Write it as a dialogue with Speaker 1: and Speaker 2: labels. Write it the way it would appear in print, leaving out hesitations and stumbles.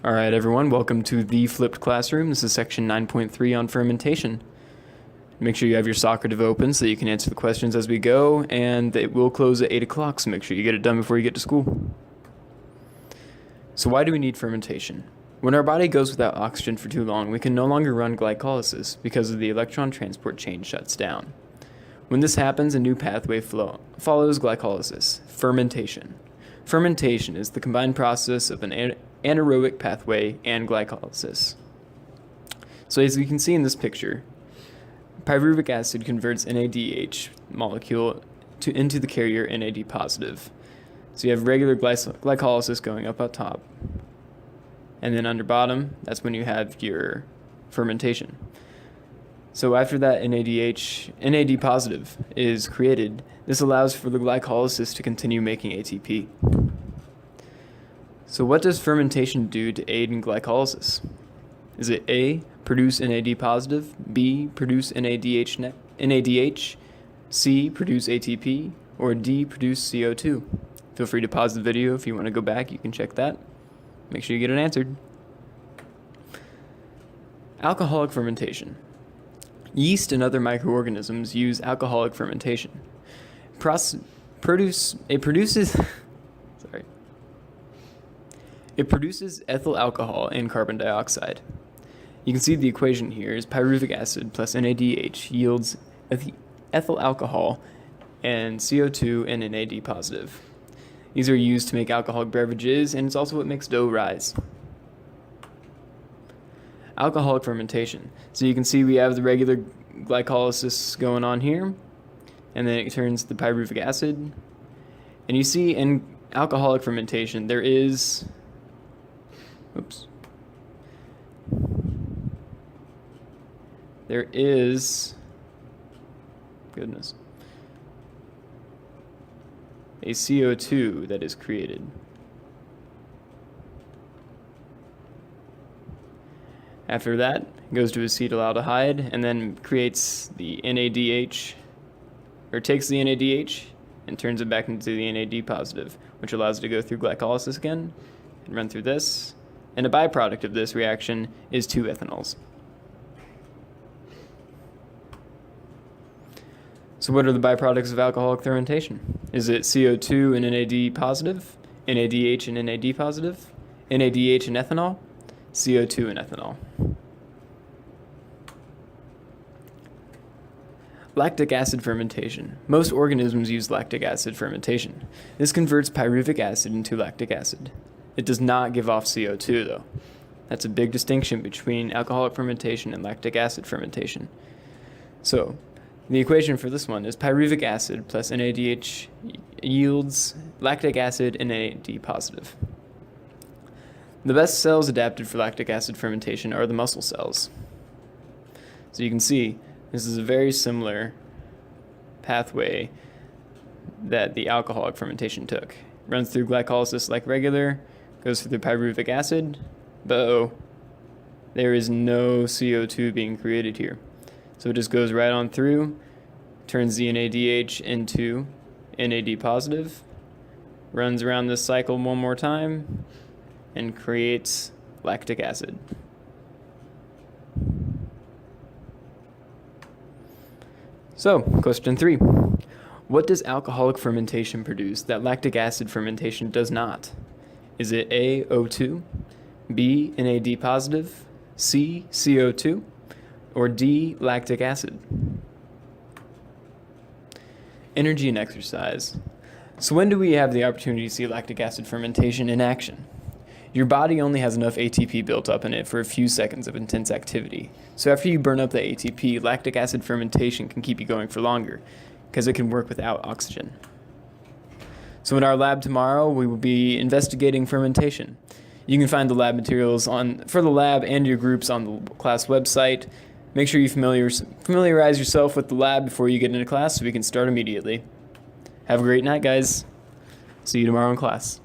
Speaker 1: All right, everyone, welcome to the flipped classroom. This is section 9.3 on fermentation. Make sure you have your Socrative open so you can answer the questions as we go, and it will close at 8 o'clock, so make sure you get it done before you get to school. So why do we need fermentation? When our body goes without oxygen for too long, we can no longer run glycolysis because of the electron transport chain shuts down. When this happens, a new pathway follows glycolysis, fermentation. Fermentation is the combined process of an anaerobic pathway and glycolysis. So as you can see in this picture, pyruvic acid converts NADH molecule into the carrier NAD positive. So you have regular glycolysis going up top. And then under bottom, that's when you have your fermentation. So after that NAD positive is created, this allows for the glycolysis to continue making ATP. So what does fermentation do to aid in glycolysis? Is it A, produce NAD positive, B, produce NADH, C, produce ATP, or D, produce CO2? Feel free to pause the video if you want to go back, you can check that. Make sure you get it answered. Alcoholic fermentation. Yeast and other microorganisms use alcoholic fermentation. It produces ethyl alcohol and carbon dioxide. You can see the equation here is pyruvic acid plus NADH yields ethyl alcohol and CO2 and NAD positive. These are used to make alcoholic beverages, and it's also what makes dough rise. Alcoholic fermentation. So you can see we have the regular glycolysis going on here, and then it turns to pyruvic acid. And you see in alcoholic fermentation there is a CO2 that is created. After that, it goes to acetaldehyde and then creates the NADH, or takes the NADH and turns it back into the NAD positive, which allows it to go through glycolysis again and run through this. And a byproduct of this reaction is 2 ethanols. So what are the byproducts of alcoholic fermentation? Is it CO2 and NAD positive, NADH and NAD positive, NADH and ethanol, CO2 and ethanol? Lactic acid fermentation. Most organisms use lactic acid fermentation. This converts pyruvic acid into lactic acid. It does not give off CO2 though. That's a big distinction between alcoholic fermentation and lactic acid fermentation. So, the equation for this one is pyruvic acid plus NADH yields lactic acid and NAD positive. The best cells adapted for lactic acid fermentation are the muscle cells. So you can see this is a very similar pathway that the alcoholic fermentation took. Runs through glycolysis like regular, goes through the pyruvic acid, but there is no CO2 being created here. So it just goes right on through, turns the NADH into NAD positive, runs around this cycle one more time, and creates lactic acid. So, question 3. What does alcoholic fermentation produce that lactic acid fermentation does not? Is it A, O2, B, NAD positive, C, CO2, or D, lactic acid? Energy and exercise. So when do we have the opportunity to see lactic acid fermentation in action? Your body only has enough ATP built up in it for a few seconds of intense activity. So after you burn up the ATP, lactic acid fermentation can keep you going for longer because it can work without oxygen. So in our lab tomorrow, we will be investigating fermentation. You can find the lab materials for the lab and your groups on the class website. Make sure you familiarize yourself with the lab before you get into class so we can start immediately. Have a great night, guys. See you tomorrow in class.